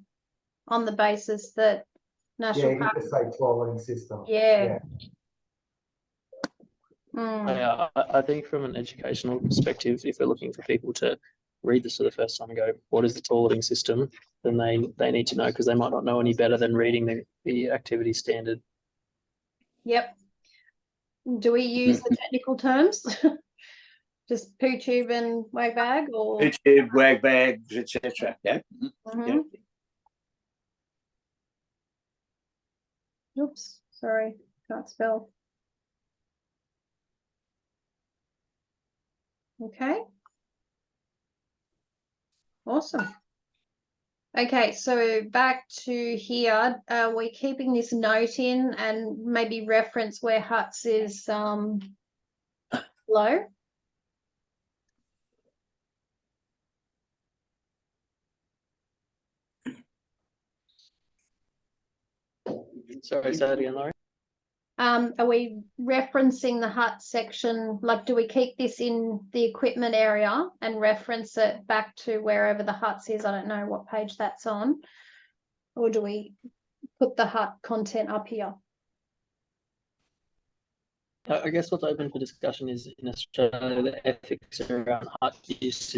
[SPEAKER 1] on the basis that
[SPEAKER 4] Yeah,
[SPEAKER 1] national
[SPEAKER 4] you
[SPEAKER 1] park?
[SPEAKER 4] just say toileting system.
[SPEAKER 1] Yeah.
[SPEAKER 7] I think from an educational perspective, if we're looking for people to read this for the first time and go, what is the toileting system? Then they need to know, because they might not know any better than reading the activity standard.
[SPEAKER 1] Yep. Do we use the technical terms? Just poo tube and wag bag, or?
[SPEAKER 3] Poo tube, wag bags, etc. Yeah.
[SPEAKER 1] Mhm. Oops, sorry, can't spell. Okay. Awesome. Okay, so back to here, we're keeping this note in and maybe reference where huts is low.
[SPEAKER 7] Sorry, say that again, Laurie.
[SPEAKER 1] Are we referencing the hut section? Like, do we keep this in the equipment area and reference it back to wherever the huts is? I don't know what page that's on. Or do we put the hut content up here?
[SPEAKER 7] I guess what's open for discussion is, in Australia, the ethics around hut use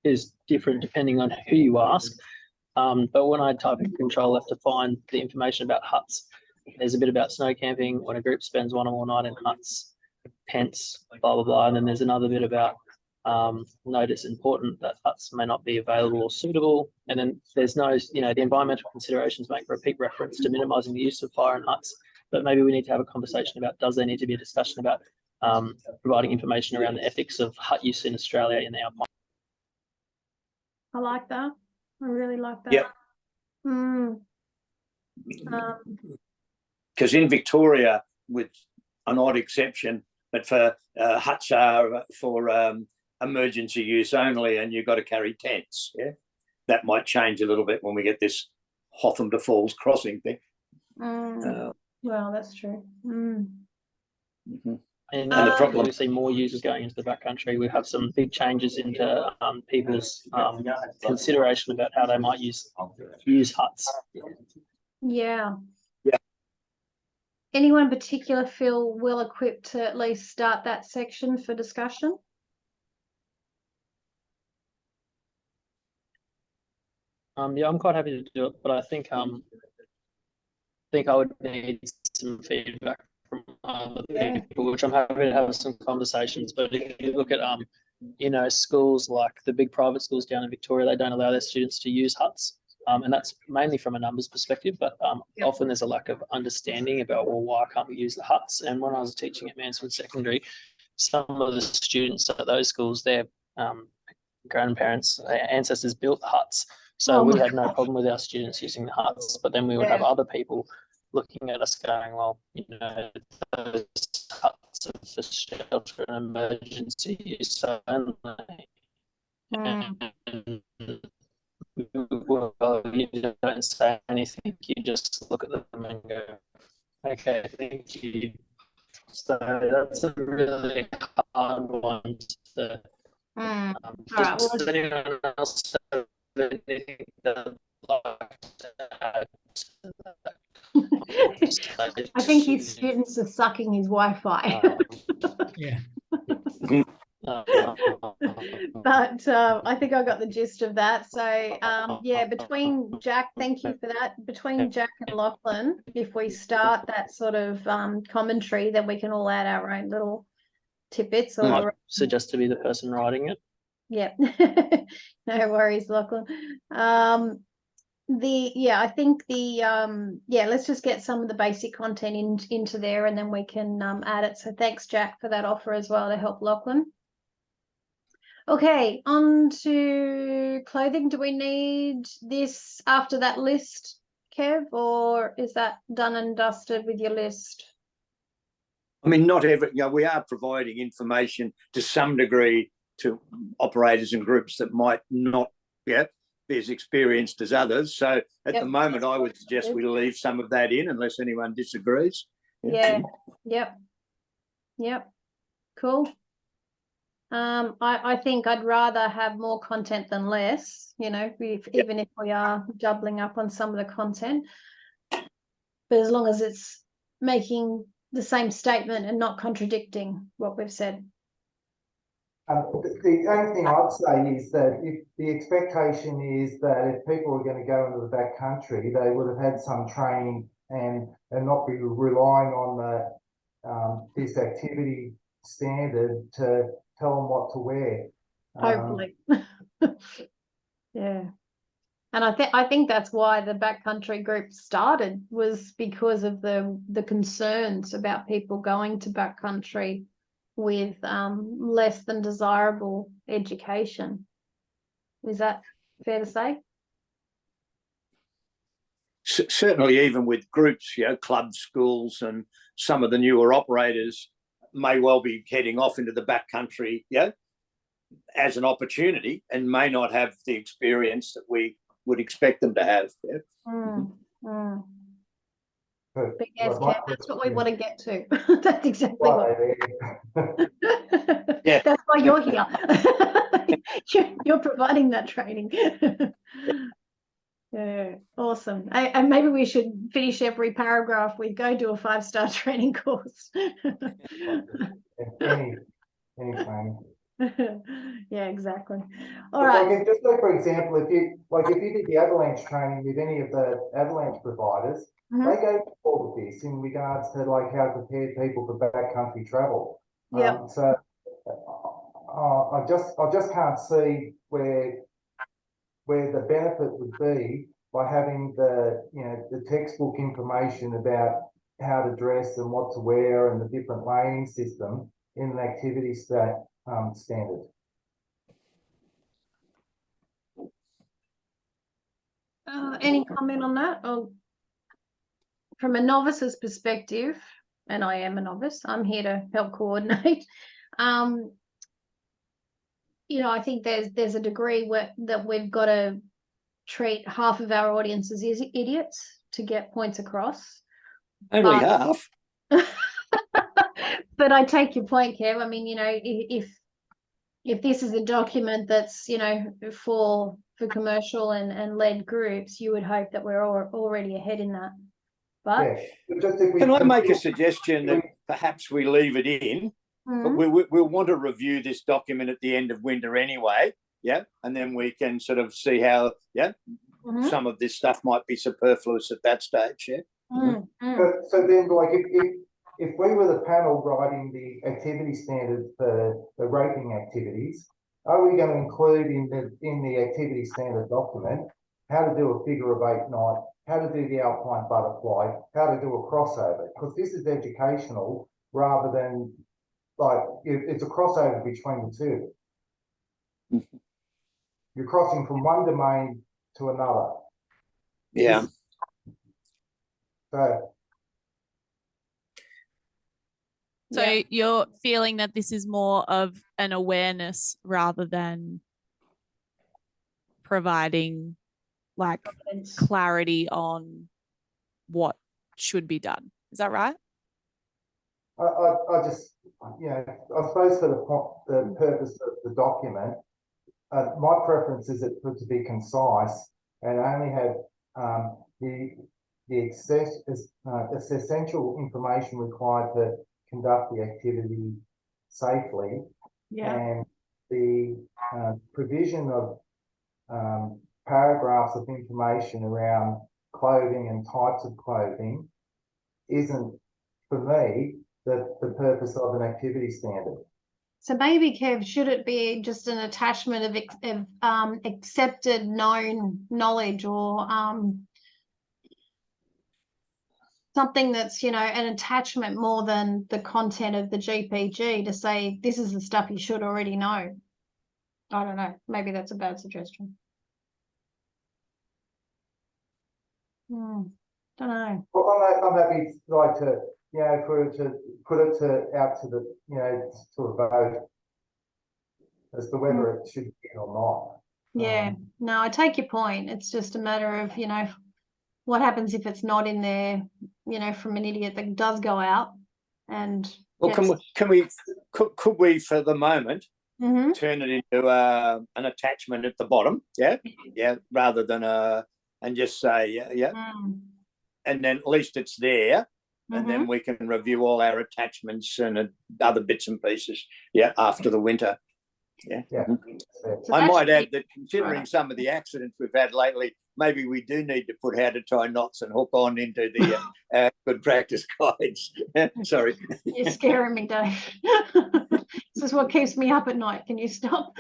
[SPEAKER 7] is different depending on who you ask. But when I type in Control F to find the information about huts, there's a bit about snow camping when a group spends one or more night in huts, tents, blah, blah, blah. And then there's another bit about note it's important that huts may not be available or suitable. And then there's no, the environmental considerations make repeat reference to minimising the use of fire in huts. But maybe we need to have a conversation about, does there need to be a discussion about providing information around the ethics of hut use in Australia in our mind?
[SPEAKER 1] I like that. I really like that.
[SPEAKER 3] Yep. Because in Victoria, with an odd exception, but for huts are for emergency use only, and you've got to carry tents. Yeah, that might change a little bit when we get this Hotham to Falls crossing thing.
[SPEAKER 1] Well, that's true.
[SPEAKER 7] And
[SPEAKER 3] the problem,
[SPEAKER 7] we see more users going into the backcountry. We have some big changes into people's consideration about how they might use huts.
[SPEAKER 1] Yeah. anyone in particular feel well equipped to at least start that section for discussion?
[SPEAKER 7] Yeah, I'm quite happy to do it, but I think I would need some feedback from other
[SPEAKER 1] Yeah.
[SPEAKER 7] people, which I'm happy to have some conversations. But if you look at schools like the big private schools down in Victoria, they don't allow their students to use huts. And that's mainly from a numbers perspective, but
[SPEAKER 1] Yep.
[SPEAKER 7] often there's a lack of understanding about, well, why can't we use the huts? And when I was teaching at Mansfield Secondary, some of the students at those schools, their grandparents, ancestors built the huts. So
[SPEAKER 1] Oh
[SPEAKER 7] we
[SPEAKER 1] my
[SPEAKER 7] had no problem with our students using the huts, but then we would have other people looking at us going, well, those huts are for shelter and emergency use only.
[SPEAKER 1] Mm.
[SPEAKER 7] And, well, you don't say anything, you just look at them and go, okay, thank you. So that's a really hard one to
[SPEAKER 1] Mm. All right, well,
[SPEAKER 7] does anyone else have anything they'd like to add to that?
[SPEAKER 1] I think his students are sucking his Wi-Fi.
[SPEAKER 6] Yeah.
[SPEAKER 1] But I think I got the gist of that. So yeah, between Jack, thank you for that. Between Jack and Lachlan, if we start that sort of commentary, then we can all add our own little tidbits.
[SPEAKER 7] I
[SPEAKER 1] Or
[SPEAKER 7] suggest to be the person writing it.
[SPEAKER 1] yeah, no worries, Lachlan. I think let's just get some of the basic content into there, and then we can add it. So thanks, Jack, for that offer as well to help Lachlan. Okay, on to clothing. Do we need this after that list, Kev, or is that done and dusted with your list?
[SPEAKER 3] I mean, not every, we are providing information to some degree to operators and groups that might not be as experienced as others. So at the moment, I would suggest we leave some of that in unless anyone disagrees.
[SPEAKER 1] Yeah. Yep. Cool. I think I'd rather have more content than less, even if we are doubling up on some of the content. But as long as it's making the same statement and not contradicting what we've said.
[SPEAKER 4] The only thing I'd say is that if the expectation is that if people are going to go into the back country, they would have had some training and not be relying on the this activity standard to tell them what to wear.
[SPEAKER 1] Hopefully. Yeah. And I think that's why the backcountry group started, was because of the concerns about people going to backcountry with less than desirable education. Is that fair to say?
[SPEAKER 3] Certainly, even with groups, clubs, schools, and some of the newer operators may well be heading off into the backcountry, as an opportunity, and may not have the experience that we would expect them to have.
[SPEAKER 1] But yes, Kev, that's what we want to get to. That's exactly what.
[SPEAKER 3] Yeah.
[SPEAKER 1] That's why you're here. You're providing that training. Yeah, awesome. And maybe we should finish every paragraph with go do a 5-star training course.
[SPEAKER 4] Any training.
[SPEAKER 1] Yeah, exactly. All right.
[SPEAKER 4] Just like, for example, if you did the avalanche training with any of the avalanche providers, they go through all of this in regards to like how to prepare people for backcountry travel.
[SPEAKER 1] Yeah.
[SPEAKER 4] So I just can't see where the benefit would be by having the textbook information about how to dress and what to wear and the different laning system in an activity standard.
[SPEAKER 1] Any comment on that? Or from a novice's perspective, and I am a novice, I'm here to help coordinate. I think there's a degree that we've got to treat half of our audience as idiots to get points across.
[SPEAKER 3] Only half.
[SPEAKER 1] But I take your point, Kev. I mean, if this is a document that's for commercial and led groups, you would hope that we're already ahead in that. but
[SPEAKER 4] but just if we
[SPEAKER 3] Can I
[SPEAKER 4] can-
[SPEAKER 3] make a suggestion that perhaps we leave it in, but we'll want to review this document at the end of winter anyway, yeah, and then we can sort of see how, yeah, some of this stuff might be superfluous at that stage, yeah.
[SPEAKER 4] So then, like, if we were the panel writing the activity standards for the rating activities, are we going to include in the activity standard document how to do a figure of 8 night, how to do the alpine butterfly, how to do a crossover? Because this is educational rather than like it's a crossover between the two. You're crossing from one domain to another.
[SPEAKER 3] Yeah.
[SPEAKER 5] So you're feeling that this is more of an awareness rather than providing like clarity on what should be done. Is that right?
[SPEAKER 4] I just, you know, I suppose for the purpose of the document, my preference is for it to be concise and only have the essential information required to conduct the activity safely, and the provision of paragraphs of information around clothing and types of clothing isn't, for me, the purpose of an activity standard.
[SPEAKER 1] So maybe, Kev, should it be just an attachment of accepted known knowledge, or something that's, you know, an attachment more than the content of the GPG to say this is the stuff you should already know? I don't know. Maybe that's a bad suggestion. Don't know.
[SPEAKER 4] Well, I'm happy like to, you know, to put it out to the, you know, to a vote as to whether it should be or not.
[SPEAKER 1] Yeah, no, I take your point. It's just a matter of, you know, what happens if it's not in there, you know, from an idiot that does go out and.
[SPEAKER 3] Well, could we for the moment turn it into an attachment at the bottom, rather than and just say and then at least it's there, and then we can review all our attachments and other bits and pieces, after the winter. So I might add that considering some of the accidents we've had lately, maybe we do need to put how to tie knots and hook on into the good practice guides. Sorry.
[SPEAKER 1] You're scaring me, Dave. This is what keeps me up at night. Can you stop?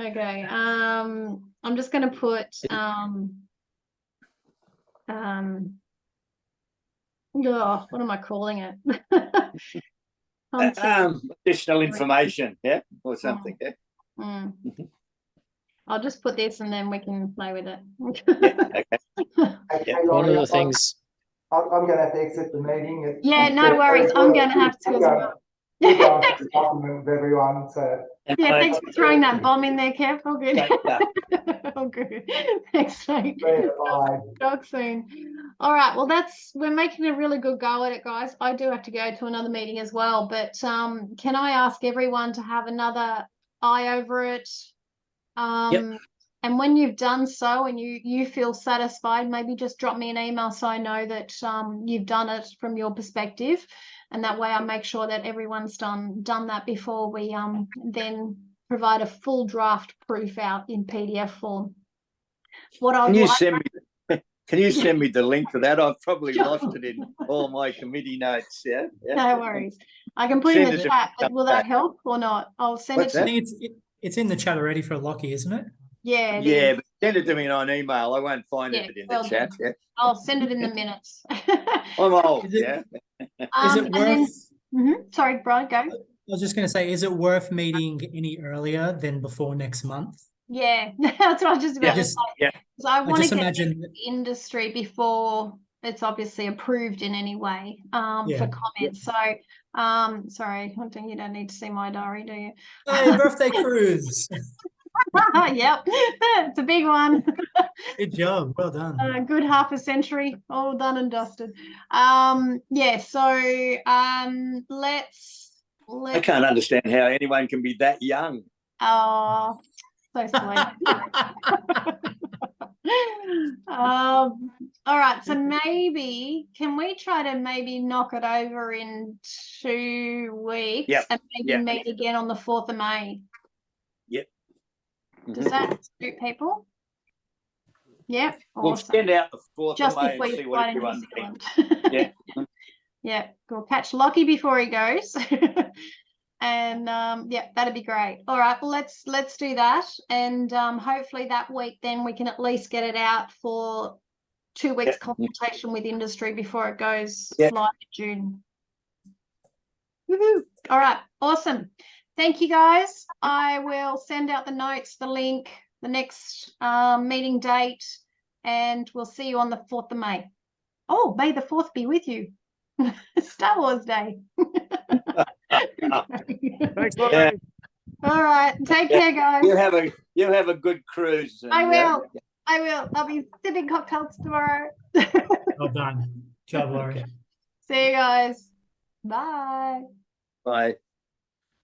[SPEAKER 1] Okay. I'm just going to put what am I calling it?
[SPEAKER 3] Additional information, or something.
[SPEAKER 1] I'll just put this and then we can play with it.
[SPEAKER 4] Okay,
[SPEAKER 7] One of the things.
[SPEAKER 4] I'm going to have to exit the meeting.
[SPEAKER 1] No worries. I'm going to have to as well.
[SPEAKER 4] We're going to the document with everyone. So
[SPEAKER 1] thanks for throwing that bomb in there, Kev. All good. All good. Thanks, mate.
[SPEAKER 4] Bye.
[SPEAKER 1] Talk soon. All right. Well, we're making a really good go at it, guys. I do have to go to another meeting as well, but can I ask everyone to have another eye over it? And when you've done so and you feel satisfied, maybe just drop me an email so I know that you've done it from your perspective, and that way I make sure that everyone's done that before we then provide a full draft proof out in PDF form.
[SPEAKER 3] Can you send me the link to that? I've probably lost it in all my committee notes.
[SPEAKER 1] No worries. I can put it in the chat, but will that help or not? I'll send it to
[SPEAKER 6] I think it's in the chat already for Lockie, isn't it?
[SPEAKER 1] Yeah.
[SPEAKER 3] But send it to me on email. I won't find it in the chat.
[SPEAKER 1] I'll send it in the minutes.
[SPEAKER 3] I'm old.
[SPEAKER 6] Is it worth?
[SPEAKER 1] Sorry, Brian, go.
[SPEAKER 6] I was just going to say, is it worth meeting any earlier than before next month?
[SPEAKER 1] Yeah, that's what I was just about to say. Because I want to get the industry before it's obviously approved in any way for comments. So, sorry, I think you don't need to see my diary, do you?
[SPEAKER 6] Hey, birthday cruise.
[SPEAKER 1] Yep, it's a big one.
[SPEAKER 6] Good job, well done.
[SPEAKER 1] A good half a century, all done and dusted. So let's.
[SPEAKER 3] I can't understand how anyone can be that young.
[SPEAKER 1] Oh, so sweet. All right, so maybe can we try to maybe knock it over in 2 weeks
[SPEAKER 3] Yep,
[SPEAKER 1] and maybe
[SPEAKER 3] yep.
[SPEAKER 1] meet again on the 4th of May?
[SPEAKER 3] Yep.
[SPEAKER 1] Does that suit people? Yep.
[SPEAKER 3] We'll
[SPEAKER 1] Awesome.
[SPEAKER 3] send out the 4th
[SPEAKER 1] Just
[SPEAKER 3] of May
[SPEAKER 1] before
[SPEAKER 3] and
[SPEAKER 1] you
[SPEAKER 3] see what
[SPEAKER 1] fly to New
[SPEAKER 3] everyone thinks.
[SPEAKER 1] Zealand.
[SPEAKER 3] Yeah.
[SPEAKER 1] Yeah, we'll catch Lockie before he goes. And yeah, that'd be great. All right, well let's do that. And hopefully that week then we can at least get it out for 2 weeks consultation with industry before it goes
[SPEAKER 3] Yeah.
[SPEAKER 1] live in June. Woohoo. All right, awesome. Thank you guys. I will send out the notes, the link, the next meeting date, and we'll see you on the 4th of May. Oh, may the 4th be with you. Star Wars Day.
[SPEAKER 2] Thanks, Laurie.
[SPEAKER 3] Yeah.
[SPEAKER 1] All right, take care, guys.
[SPEAKER 3] You have a good cruise. And,
[SPEAKER 1] I will. I'll be sipping cocktails tomorrow.
[SPEAKER 6] Well done. Job, Laurie.
[SPEAKER 1] See you guys. Bye.
[SPEAKER 3] Bye.